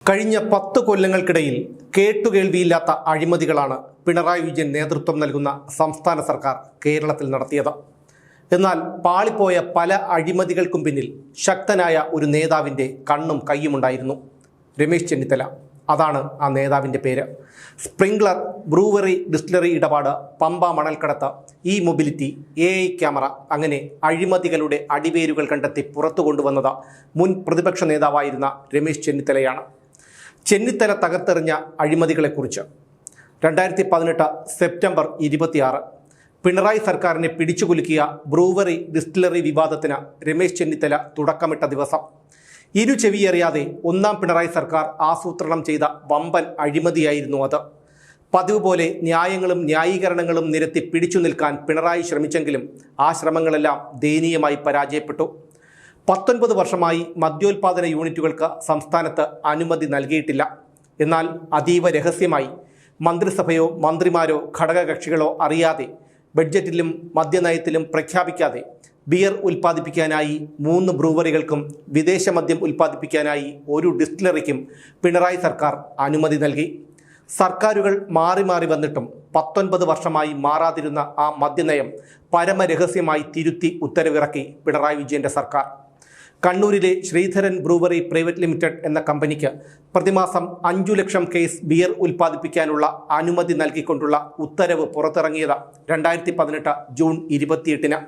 കഴിഞ്ഞ 10 കൊല്ലങ്ങൾക്കിടയിൽ കേട്ടുകേൾവിയില്ലാത്ത അഴിമതികളാണ് പിണറായി വിജയൻ നേതൃത്വം നൽകുന്ന സംസ്ഥാന സർക്കാർ കേരളത്തിൽ നടത്തിയത്. എന്നാൽ പാളിപ്പോയ പല അഴിമതികൾക്കും പിന്നിൽ ശക്തനായ ഒരു നേതാവിൻ്റെ കണ്ണും കയ്യുമുണ്ടായിരുന്നു. രമേശ് ചെന്നിത്തല, അതാണ് ആ നേതാവിൻ്റെ പേര്. സ്പ്രിംഗ്ലർ, ബ്രൂവറി ഡിസ്റ്റിലറി ഇടപാട്, പമ്പ മണൽക്കടത്ത്, ഇ മൊബിലിറ്റി, AI ക്യാമറ, അങ്ങനെ അഴിമതികളുടെ അടിവേരുകൾ കണ്ടെത്തി പുറത്തു കൊണ്ടുവന്നത് മുൻ പ്രതിപക്ഷ നേതാവായിരുന്ന രമേശ് ചെന്നിത്തലയാണ്. ചെന്നിത്തല തകർത്തെറിഞ്ഞ അഴിമതികളെക്കുറിച്ച് 2018 സെപ്റ്റംബർ 26 പിണറായി സർക്കാരിനെ പിടിച്ചുകുലുക്കിയ ബ്രൂവറി ഡിസ്റ്റിലറി വിവാദത്തിന് രമേശ് ചെന്നിത്തല തുടക്കമിട്ട ദിവസം. ഇരുചെവിയറിയാതെ ഒന്നാം പിണറായി സർക്കാർ ആസൂത്രണം ചെയ്ത വമ്പൻ അഴിമതിയായിരുന്നു അത്. പതിവ് പോലെ ന്യായങ്ങളും ന്യായീകരണങ്ങളും നിരത്തി പിടിച്ചു നിൽക്കാൻ പിണറായി ശ്രമിച്ചെങ്കിലും ആ ശ്രമങ്ങളെല്ലാം ദയനീയമായി പരാജയപ്പെട്ടു. 19 വർഷമായി മദ്യോൽപാദന യൂണിറ്റുകൾക്ക് സംസ്ഥാനത്ത് അനുമതി നൽകിയിട്ടില്ല. എന്നാൽ അതീവ രഹസ്യമായി മന്ത്രിസഭയോ മന്ത്രിമാരോ ഘടകകക്ഷികളോ അറിയാതെ ബഡ്ജറ്റിലും മദ്യനയത്തിലും പ്രഖ്യാപിക്കാതെ ബിയർ ഉൽപ്പാദിപ്പിക്കാനായി 3 ബ്രൂവറികൾക്കും വിദേശ മദ്യം ഉൽപ്പാദിപ്പിക്കാനായി 1 ഡിസ്റ്റിലറിക്കും പിണറായി സർക്കാർ അനുമതി നൽകി. സർക്കാരുകൾ മാറി മാറി വന്നിട്ടും 19 വർഷമായി മാറാതിരുന്ന ആ മദ്യനയം പരമരഹസ്യമായി തിരുത്തി ഉത്തരവിറക്കി പിണറായി വിജയൻ്റെ സർക്കാർ. കണ്ണൂരിലെ ശ്രീധരൻ ബ്രൂവറി പ്രൈവറ്റ് ലിമിറ്റഡ് എന്ന കമ്പനിക്ക് പ്രതിമാസം 5 ലക്ഷം കേസ് ബിയർ ഉൽപ്പാദിപ്പിക്കാനുള്ള അനുമതി നൽകിക്കൊണ്ടുള്ള ഉത്തരവ് പുറത്തിറങ്ങിയത് 2018 ജൂൺ 28-ന്.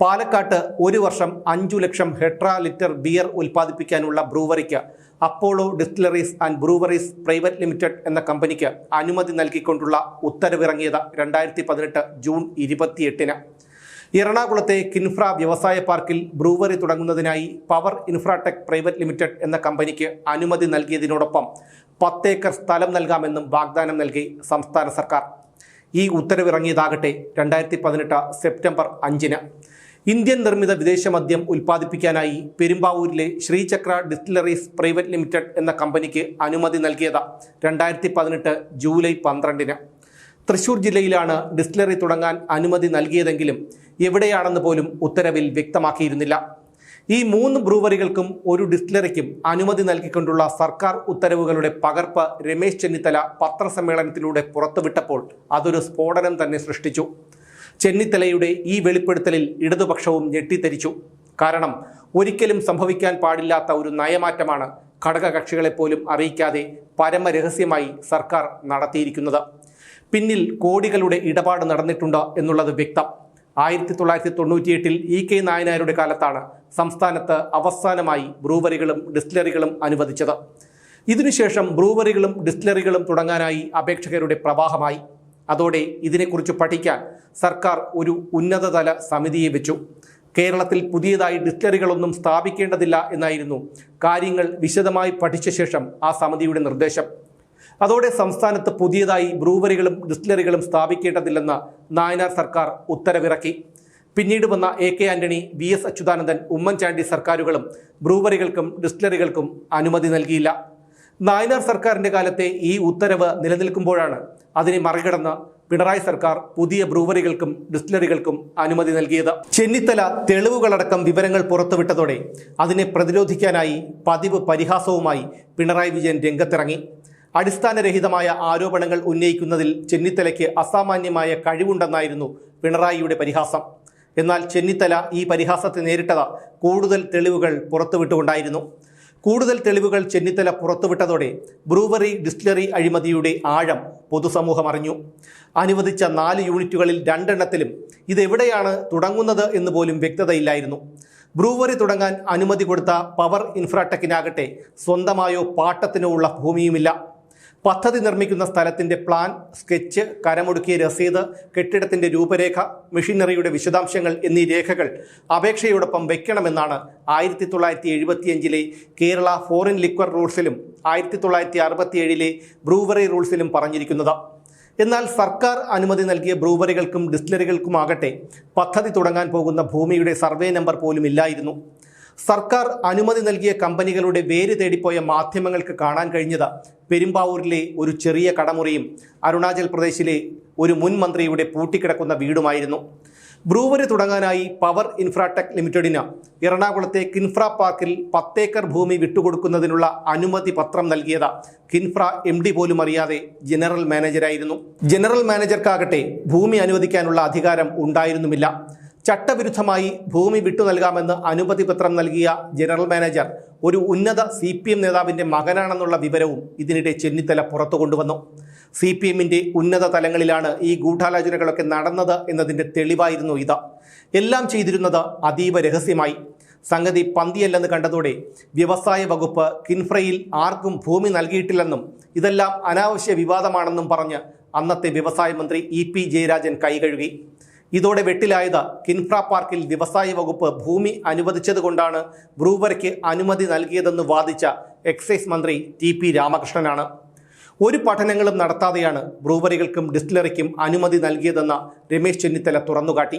പാലക്കാട്ട് 1 വർഷം 5 ലക്ഷം ഹെട്രാ ലിറ്റർ ബിയർ ഉൽപ്പാദിപ്പിക്കാനുള്ള ബ്രൂവറിക്ക് Apollo distilleries and breweries private limited എന്ന കമ്പനിക്ക് അനുമതി നൽകിക്കൊണ്ടുള്ള ഉത്തരവിറങ്ങിയത് 2018 ജൂൺ 28-ന്. എറണാകുളത്തെ കിൻഫ്ര വ്യവസായ പാർക്കിൽ ബ്രൂവറി തുടങ്ങുന്നതിനായി പവർ ഇൻഫ്രാടെക് പ്രൈവറ്റ് ലിമിറ്റഡ് എന്ന കമ്പനിക്ക് അനുമതി നൽകിയതിനോടൊപ്പം 10 ഏക്കർ സ്ഥലം നൽകാമെന്നും വാഗ്ദാനം നൽകി സംസ്ഥാന സർക്കാർ. ഈ ഉത്തരവിറങ്ങിയതാകട്ടെ 2018 സെപ്റ്റംബർ 5-ന്. ഇന്ത്യൻ നിർമ്മിത വിദേശ മദ്യം ഉൽപ്പാദിപ്പിക്കാനായി പെരുമ്പാവൂരിലെ ശ്രീചക്ര ഡിസ്റ്റിലറീസ് പ്രൈവറ്റ് ലിമിറ്റഡ് എന്ന കമ്പനിക്ക് അനുമതി നൽകിയത് 2018 ജൂലൈ 12-ന്. തൃശൂർ ജില്ലയിലാണ് ഡിസ്റ്റിലറി തുടങ്ങാൻ അനുമതി നൽകിയതെങ്കിലും എവിടെയാണെന്ന് പോലും ഉത്തരവിൽ വ്യക്തമാക്കിയിരുന്നില്ല. ഈ 3 ബ്രൂവറികൾക്കും 1 ഡിസ്റ്റിലറിക്കും അനുമതി നൽകിക്കൊണ്ടുള്ള സർക്കാർ ഉത്തരവുകളുടെ പകർപ്പ് രമേശ് ചെന്നിത്തല പത്രസമ്മേളനത്തിലൂടെ പുറത്തുവിട്ടപ്പോൾ അതൊരു സ്ഫോടനം തന്നെ സൃഷ്ടിച്ചു. ചെന്നിത്തലയുടെ ഈ വെളിപ്പെടുത്തലിൽ ഇടതുപക്ഷവും ഞെട്ടിത്തെരിച്ചു. കാരണം ഒരിക്കലും സംഭവിക്കാൻ പാടില്ലാത്ത ഒരു നയമാറ്റമാണ് ഘടകകക്ഷികളെപ്പോലും അറിയിക്കാതെ പരമരഹസ്യമായി സർക്കാർ നടത്തിയിരിക്കുന്നത്. പിന്നിൽ കോടികളുടെ ഇടപാട് നടന്നിട്ടുണ്ട് എന്നുള്ളത് വ്യക്തം. 1998 EK നായനാരുടെ കാലത്താണ് സംസ്ഥാനത്ത് അവസാനമായി ബ്രൂവറികളും ഡിസ്റ്റിലറികളും അനുവദിച്ചത്. ഇതിനുശേഷം ബ്രൂവറികളും ഡിസ്റ്റിലറികളും തുടങ്ങാനായി അപേക്ഷകരുടെ പ്രവാഹമായി. അതോടെ ഇതിനെക്കുറിച്ച് പഠിക്കാൻ സർക്കാർ ഒരു ഉന്നതതല സമിതിയെ വെച്ചു. കേരളത്തിൽ പുതിയതായി ഡിസ്റ്റിലറികളൊന്നും സ്ഥാപിക്കേണ്ടതില്ല എന്നായിരുന്നു കാര്യങ്ങൾ വിശദമായി പഠിച്ച ശേഷം ആ സമിതിയുടെ നിർദ്ദേശം. അതോടെ സംസ്ഥാനത്ത് പുതിയതായി ബ്രൂവറികളും ഡിസ്റ്റിലറികളും സ്ഥാപിക്കേണ്ടതില്ലെന്ന് നായനാർ സർക്കാർ ഉത്തരവിറക്കി. പിന്നീട് വന്ന AK ആന്റണി, VS അച്യുതാനന്ദൻ, ഉമ്മൻചാണ്ടി സർക്കാരുകളും ബ്രൂവറികൾക്കും ഡിസ്റ്റിലറികൾക്കും അനുമതി നൽകിയില്ല. നായനാർ സർക്കാരിൻ്റെ കാലത്തെ ഈ ഉത്തരവ് നിലനിൽക്കുമ്പോഴാണ് അതിനെ മറികടന്ന് പിണറായി സർക്കാർ പുതിയ ബ്രൂവറികൾക്കും ഡിസ്റ്റിലറികൾക്കും അനുമതി നൽകിയത്. ചെന്നിത്തല തെളിവുകളടക്കം വിവരങ്ങൾ പുറത്തുവിട്ടതോടെ അതിനെ പ്രതിരോധിക്കാനായി പതിവ് പരിഹാസവുമായി പിണറായി വിജയൻ രംഗത്തിറങ്ങി. അടിസ്ഥാനരഹിതമായ ആരോപണങ്ങൾ ഉന്നയിക്കുന്നതിൽ ചെന്നിത്തലയ്ക്ക് അസാമാന്യമായ കഴിവുണ്ടെന്നായിരുന്നു പിണറായിയുടെ പരിഹാസം. എന്നാൽ ചെന്നിത്തല ഈ പരിഹാസത്തെ നേരിട്ടത് കൂടുതൽ തെളിവുകൾ പുറത്തുവിട്ടുകൊണ്ടായിരുന്നു. കൂടുതൽ തെളിവുകൾ ചെന്നിത്തല പുറത്തുവിട്ടതോടെ ബ്രൂവറി ഡിസ്റ്റിലറി അഴിമതിയുടെ ആഴം പൊതുസമൂഹം അറിഞ്ഞു. അനുവദിച്ച 4 യൂണിറ്റുകളിൽ 2 എണ്ണത്തിലും ഇതെവിടെയാണ് തുടങ്ങുന്നത് എന്ന് പോലും വ്യക്തതയില്ലായിരുന്നു. ബ്രൂവറി തുടങ്ങാൻ അനുമതി കൊടുത്ത പവർ ഇൻഫ്രാടെക്കിനാകട്ടെ സ്വന്തമായോ പാട്ടത്തിനോ ഉള്ള ഭൂമിയുമില്ല. പദ്ധതി നിർമ്മിക്കുന്ന സ്ഥലത്തിൻ്റെ പ്ലാൻ, സ്കെച്ച്, കരമൊടുക്കിയ രസീത്, കെട്ടിടത്തിൻ്റെ രൂപരേഖ, മെഷീനറിയുടെ വിശദാംശങ്ങൾ എന്നീ രേഖകൾ അപേക്ഷയോടൊപ്പം വയ്ക്കണമെന്നാണ് 1975 കേരള ഫോറിൻ ലിക്വർ റൂൾസിലും 1967 ബ്രൂവറി റൂൾസിലും പറഞ്ഞിരിക്കുന്നത്. എന്നാൽ സർക്കാർ അനുമതി നൽകിയ ബ്രൂവറികൾക്കും ഡിസ്റ്റിലറികൾക്കുമാകട്ടെ പദ്ധതി തുടങ്ങാൻ പോകുന്ന ഭൂമിയുടെ സർവേ നമ്പർ പോലും ഇല്ലായിരുന്നു. സർക്കാർ അനുമതി നൽകിയ കമ്പനികളുടെ വേര് തേടിപ്പോയ മാധ്യമങ്ങൾക്ക് കാണാൻ കഴിഞ്ഞത് പെരുമ്പാവൂരിലെ ഒരു ചെറിയ കടമുറിയും അരുണാചൽ പ്രദേശിലെ ഒരു മുൻ മന്ത്രിയുടെ പൂട്ടിക്കിടക്കുന്ന വീടുമായിരുന്നു. ബ്രൂവറി തുടങ്ങാനായി പവർ ഇൻഫ്രാടെക് ലിമിറ്റഡിന് എറണാകുളത്തെ കിൻഫ്ര പാർക്കിൽ 10 ഏക്കർ ഭൂമി വിട്ടുകൊടുക്കുന്നതിനുള്ള അനുമതി പത്രം നൽകിയത് കിൻഫ്ര MD പോലും അറിയാതെ ജനറൽ മാനേജരായിരുന്നു. ജനറൽ മാനേജർക്കാകട്ടെ ഭൂമി അനുവദിക്കാനുള്ള അധികാരം ഉണ്ടായിരുന്നുമില്ല. ചട്ടവിരുദ്ധമായി ഭൂമി വിട്ടു നൽകാമെന്ന് അനുമതി പത്രം നൽകിയ ജനറൽ മാനേജർ ഒരു ഉന്നത CPM നേതാവിൻ്റെ മകനാണെന്നുള്ള വിവരവും ഇതിനിടെ ചെന്നിത്തല പുറത്തു കൊണ്ടുവന്നു. CPMന്റെ ഉന്നത തലങ്ങളിലാണ് ഈ ഗൂഢാലോചനകളൊക്കെ നടന്നത് എന്നതിൻ്റെ തെളിവായിരുന്നു ഇത്. എല്ലാം ചെയ്തിരുന്നത് അതീവ രഹസ്യമായി. സംഗതി പന്തിയല്ലെന്ന് കണ്ടതോടെ വ്യവസായ വകുപ്പ് കിൻഫ്രയിൽ ആർക്കും ഭൂമി നൽകിയിട്ടില്ലെന്നും ഇതെല്ലാം അനാവശ്യ വിവാദമാണെന്നും പറഞ്ഞ് അന്നത്തെ വ്യവസായ മന്ത്രി EP ജയരാജൻ കൈകഴുകി. ഇതോടെ വെട്ടിലായത് കിൻഫ്ര പാർക്കിൽ വ്യവസായ വകുപ്പ് ഭൂമി അനുവദിച്ചതുകൊണ്ടാണ് ബ്രൂവറിക്ക് അനുമതി നൽകിയതെന്ന് വാദിച്ച എക്സൈസ് മന്ത്രി TP രാമകൃഷ്ണനാണ്. ഒരു പഠനങ്ങളും നടത്താതെയാണ് ബ്രൂവറികൾക്കും ഡിസ്റ്റിലറിക്കും അനുമതി നൽകിയതെന്ന് രമേശ് ചെന്നിത്തല തുറന്നുകാട്ടി.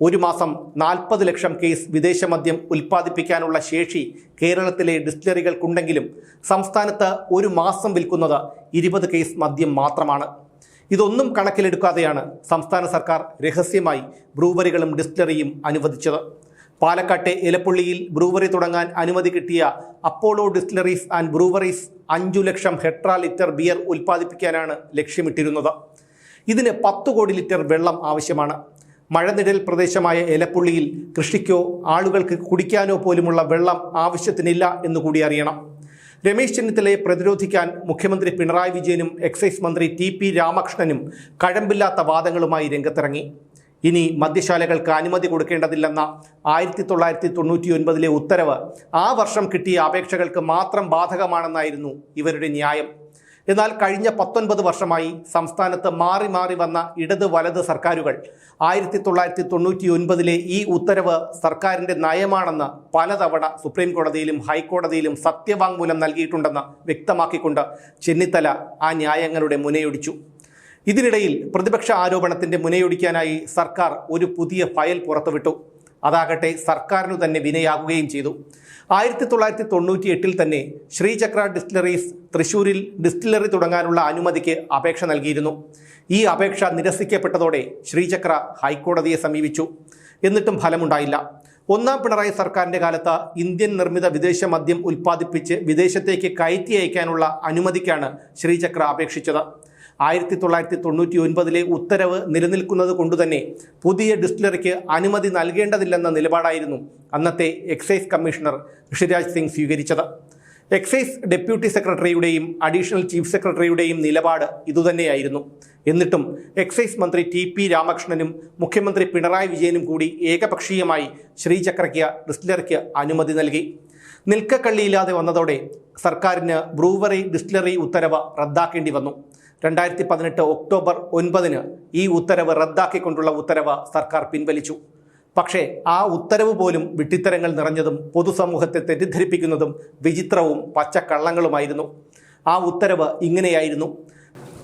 ഒരു മാസം 40 ലക്ഷം കേസ് വിദേശ മദ്യം ഉൽപ്പാദിപ്പിക്കാനുള്ള ശേഷി കേരളത്തിലെ ഡിസ്റ്റിലറികൾക്കുണ്ടെങ്കിലും സംസ്ഥാനത്ത് ഒരു മാസം വിൽക്കുന്നത് 20 കേസ് മദ്യം മാത്രമാണ്. ഇതൊന്നും കണക്കിലെടുക്കാതെയാണ് സംസ്ഥാന സർക്കാർ രഹസ്യമായി ബ്രൂവറികളും ഡിസ്റ്റിലറിയും അനുവദിച്ചത്. പാലക്കാട്ടെ എലപ്പുള്ളിയിൽ ബ്രൂവറി തുടങ്ങാൻ അനുമതി കിട്ടിയ അപ്പോളോ ഡിസ്റ്റിലറീസ് ആൻഡ് ബ്രൂവറീസ് 5 ലക്ഷം ഹെക്ടർ ലിറ്റർ ബിയർ ഉൽപ്പാദിപ്പിക്കാനാണ് ലക്ഷ്യമിട്ടിരുന്നത്. ഇതിന് 10 കോടി ലിറ്റർ വെള്ളം ആവശ്യമാണ്. മഴനിഴൽ പ്രദേശമായ എലപ്പുള്ളിയിൽ കൃഷിക്കോ ആളുകൾക്ക് കുടിക്കാനോ പോലുമുള്ള വെള്ളം ആവശ്യത്തിനില്ല എന്നുകൂടി അറിയണം. രമേശ് ചെന്നിത്തലയെ പ്രതിരോധിക്കാൻ മുഖ്യമന്ത്രി പിണറായി വിജയനും എക്സൈസ് മന്ത്രി TP രാമകൃഷ്ണനും കഴമ്പില്ലാത്ത വാദങ്ങളുമായി രംഗത്തിറങ്ങി. ഇനി മദ്യശാലകൾക്ക് അനുമതി കൊടുക്കേണ്ടതില്ലെന്ന 1999 ഉത്തരവ് ആ വർഷം കിട്ടിയ അപേക്ഷകൾക്ക് മാത്രം ബാധകമാണെന്നായിരുന്നു ഇവരുടെ ന്യായം. എന്നാൽ കഴിഞ്ഞ 19 വർഷമായി സംസ്ഥാനത്ത് മാറി മാറി വന്ന ഇടത് വലത് സർക്കാരുകൾ 1999 ഈ ഉത്തരവ് സർക്കാരിൻ്റെ നയമാണെന്ന് പലതവണ സുപ്രീം കോടതിയിലും ഹൈക്കോടതിയിലും സത്യവാങ്മൂലം നൽകിയിട്ടുണ്ടെന്ന് വ്യക്തമാക്കിക്കൊണ്ട് ചെന്നിത്തല ആ ന്യായങ്ങളുടെ മുനയൊടിച്ചു. ഇതിനിടയിൽ പ്രതിപക്ഷ ആരോപണത്തിൻ്റെ മുനയൊടിക്കാനായി സർക്കാർ ഒരു പുതിയ ഫയൽ പുറത്തുവിട്ടു. അതാകട്ടെ സർക്കാരിനു തന്നെ വിനയാകുകയും ചെയ്തു. 1998 തന്നെ ശ്രീചക്ര ഡിസ്റ്റിലറീസ് തൃശ്ശൂരിൽ ഡിസ്റ്റിലറി തുടങ്ങാനുള്ള അനുമതിക്ക് അപേക്ഷ നൽകിയിരുന്നു. ഈ അപേക്ഷ നിരസിക്കപ്പെട്ടതോടെ ശ്രീചക്ര ഹൈക്കോടതിയെ സമീപിച്ചു. എന്നിട്ടും ഫലമുണ്ടായില്ല. ഒന്നാം പിണറായി സർക്കാരിൻ്റെ കാലത്ത് ഇന്ത്യൻ നിർമ്മിത വിദേശ മദ്യം ഉൽപ്പാദിപ്പിച്ച് വിദേശത്തേക്ക് കയറ്റി അയക്കാനുള്ള അനുമതിക്കാണ് ശ്രീചക്ര അപേക്ഷിച്ചത്. 1999 ഉത്തരവ് നിലനിൽക്കുന്നത് കൊണ്ടുതന്നെ പുതിയ ഡിസ്റ്റിലറിക്ക് അനുമതി നൽകേണ്ടതില്ലെന്ന നിലപാടായിരുന്നു അന്നത്തെ എക്സൈസ് കമ്മീഷണർ ഋഷിരാജ് സിംഗ് സ്വീകരിച്ചത്. എക്സൈസ് ഡെപ്യൂട്ടി സെക്രട്ടറിയുടെയും അഡീഷണൽ ചീഫ് സെക്രട്ടറിയുടെയും നിലപാട് ഇതുതന്നെയായിരുന്നു. എന്നിട്ടും എക്സൈസ് മന്ത്രി TP രാമകൃഷ്ണനും മുഖ്യമന്ത്രി പിണറായി വിജയനും കൂടി ഏകപക്ഷീയമായി ശ്രീചക്രയ്ക്ക് ഡിസ്റ്റിലറിക്ക് അനുമതി നൽകി. നിൽക്കക്കള്ളിയില്ലാതെ വന്നതോടെ സർക്കാരിന് ബ്രൂവറി ഡിസ്റ്റിലറി ഉത്തരവ് റദ്ദാക്കേണ്ടി വന്നു. 2018 ഒക്ടോബർ 9 ഈ ഉത്തരവ് റദ്ദാക്കിക്കൊണ്ടുള്ള ഉത്തരവ് സർക്കാർ പിൻവലിച്ചു. പക്ഷേ ആ ഉത്തരവ് പോലും വിഡ്ഢിത്തരങ്ങൾ നിറഞ്ഞതും പൊതുസമൂഹത്തെ തെറ്റിദ്ധരിപ്പിക്കുന്നതും വിചിത്രവും പച്ചക്കള്ളങ്ങളുമായിരുന്നു. ആ ഉത്തരവ് ഇങ്ങനെയായിരുന്നു: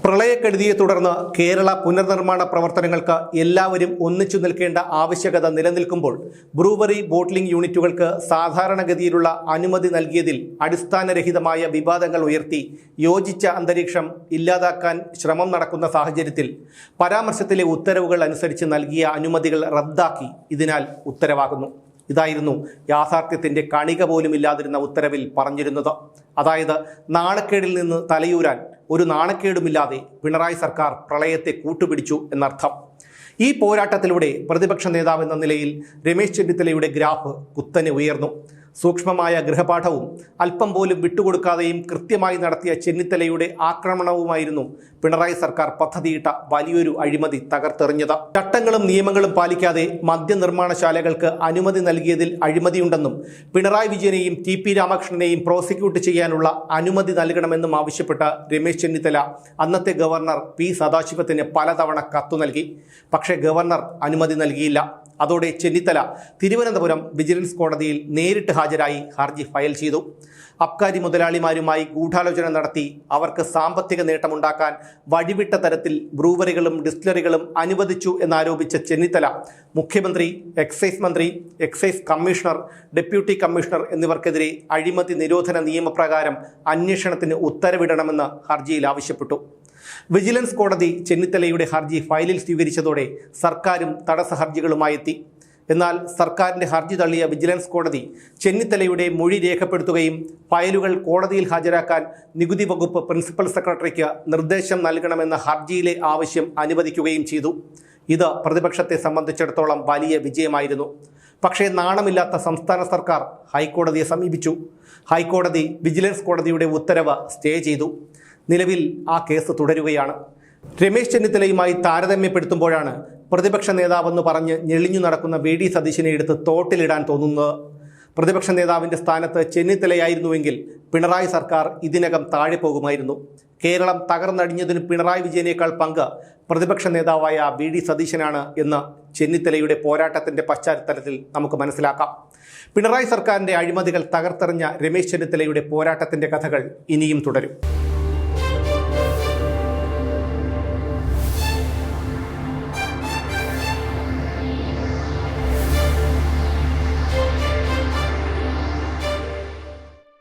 പ്രളയക്കെടുതിയെ തുടർന്ന് കേരള പുനർനിർമ്മാണ പ്രവർത്തനങ്ങൾക്ക് എല്ലാവരും ഒന്നിച്ചു നിൽക്കേണ്ട ആവശ്യകത നിലനിൽക്കുമ്പോൾ ബ്രൂവറി ബോട്ട്ലിംഗ് യൂണിറ്റുകൾക്ക് സാധാരണഗതിയിലുള്ള അനുമതി നൽകിയതിൽ അടിസ്ഥാനരഹിതമായ വിവാദങ്ങൾ ഉയർത്തി യോജിച്ച അന്തരീക്ഷം ഇല്ലാതാക്കാൻ ശ്രമം നടക്കുന്ന സാഹചര്യത്തിൽ പരാമർശത്തിലെ ഉത്തരവുകൾ അനുസരിച്ച് നൽകിയ അനുമതികൾ റദ്ദാക്കി ഇതിനാൽ ഉത്തരവാകുന്നു. ഇതായിരുന്നു യാഥാർത്ഥ്യത്തിൻ്റെ കണിക പോലും ഇല്ലാതിരുന്ന ഉത്തരവിൽ പറഞ്ഞിരുന്നത്. അതായത് നാണക്കേടിൽ നിന്ന് തലയൂരാൻ ഒരു നാണക്കേടുമില്ലാതെ പിണറായി സർക്കാർ പ്രളയത്തെ കൂട്ടുപിടിച്ചു എന്നർത്ഥം. ഈ പോരാട്ടത്തിലൂടെ പ്രതിപക്ഷ നേതാവ് എന്ന നിലയിൽ രമേശ് ചെന്നിത്തലയുടെ ഗ്രാഫ് കുത്തനെ ഉയർന്നു. സൂക്ഷ്മമായ ഗൃഹപാഠവും അല്പം പോലും വിട്ടുകൊടുക്കാതെയും കൃത്യമായി നടത്തിയ ചെന്നിത്തലയുടെ ആക്രമണവുമായിരുന്നു പിണറായി സർക്കാർ പദ്ധതിയിട്ട വലിയൊരു അഴിമതി തകർത്തെറിഞ്ഞത്. ചട്ടങ്ങളും നിയമങ്ങളും പാലിക്കാതെ മദ്യനിർമ്മാണശാലകൾക്ക് അനുമതി നൽകിയതിൽ അഴിമതിയുണ്ടെന്നും പിണറായി വിജയനെയും TP രാമകൃഷ്ണനെയും പ്രോസിക്യൂട്ട് ചെയ്യാനുള്ള അനുമതി നൽകണമെന്നും ആവശ്യപ്പെട്ട് രമേശ് ചെന്നിത്തല അന്നത്തെ ഗവർണർ P സദാശിവത്തിന് പലതവണ കത്തു നൽകി. പക്ഷേ ഗവർണർ അനുമതി നൽകിയില്ല. അതോടെ ചെന്നിത്തല തിരുവനന്തപുരം വിജിലൻസ് കോടതിയിൽ നേരിട്ട് ഹാജരായി ഹർജി ഫയൽ ചെയ്തു. അബ്കാരി മുതലാളിമാരുമായി ഗൂഢാലോചന നടത്തി അവർക്ക് സാമ്പത്തിക നേട്ടമുണ്ടാക്കാൻ വഴിവിട്ട തരത്തിൽ ബ്രൂവറികളും ഡിസ്റ്റിലറികളും അനുവദിച്ചു എന്നാരോപിച്ച ചെന്നിത്തല മുഖ്യമന്ത്രി, എക്സൈസ് മന്ത്രി, എക്സൈസ് കമ്മീഷണർ, ഡെപ്യൂട്ടി കമ്മീഷണർ എന്നിവർക്കെതിരെ അഴിമതി നിരോധന നിയമപ്രകാരം അന്വേഷണത്തിന് ഉത്തരവിടണമെന്ന് ഹർജിയിൽ ആവശ്യപ്പെട്ടു. വിജിലൻസ് കോടതി ചെന്നിത്തലയുടെ ഹർജി ഫയലിൽ സ്വീകരിച്ചതോടെ സർക്കാരും തടസ്സ ഹർജികളുമായി എത്തി. എന്നാൽ സർക്കാരിൻ്റെ ഹർജി തള്ളിയ വിജിലൻസ് കോടതി ചെന്നിത്തലയുടെ മൊഴി രേഖപ്പെടുത്തുകയും ഫയലുകൾ കോടതിയിൽ ഹാജരാക്കാൻ നികുതി വകുപ്പ് പ്രിൻസിപ്പൽ സെക്രട്ടറിക്ക് നിർദ്ദേശം നൽകണമെന്ന ഹർജിയിലെ ആവശ്യം അനുവദിക്കുകയും ചെയ്തു. ഇത് പ്രതിപക്ഷത്തെ സംബന്ധിച്ചിടത്തോളം വലിയ വിജയമായിരുന്നു. പക്ഷേ നാണമില്ലാത്ത സംസ്ഥാന സർക്കാർ ഹൈക്കോടതിയെ സമീപിച്ചു. ഹൈക്കോടതി വിജിലൻസ് കോടതിയുടെ ഉത്തരവ് സ്റ്റേ ചെയ്തു. നിലവിൽ ആ കേസ് തുടരുകയാണ്. രമേശ് ചെന്നിത്തലയുമായി താരതമ്യപ്പെടുത്തുമ്പോഴാണ് പ്രതിപക്ഷ നേതാവെന്ന് പറഞ്ഞ് ഞെളിഞ്ഞു നടക്കുന്ന വി ഡി സതീശനെ എടുത്ത് തോട്ടിലിടാൻ തോന്നുന്നത്. പ്രതിപക്ഷ നേതാവിൻ്റെ സ്ഥാനത്ത് ചെന്നിത്തലയായിരുന്നുവെങ്കിൽ പിണറായി സർക്കാർ ഇതിനകം താഴെ പോകുമായിരുന്നു. കേരളം തകർന്നടിഞ്ഞതിന് പിണറായി വിജയനേക്കാൾ പങ്ക് പ്രതിപക്ഷ നേതാവായ വി ഡി സതീശനാണ് എന്ന് ചെന്നിത്തലയുടെ പോരാട്ടത്തിൻ്റെ പശ്ചാത്തലത്തിൽ നമുക്ക് മനസ്സിലാക്കാം. പിണറായി സർക്കാരിൻ്റെ അഴിമതികൾ തകർത്തെറിഞ്ഞ രമേശ് ചെന്നിത്തലയുടെ പോരാട്ടത്തിൻ്റെ കഥകൾ ഇനിയും തുടരും.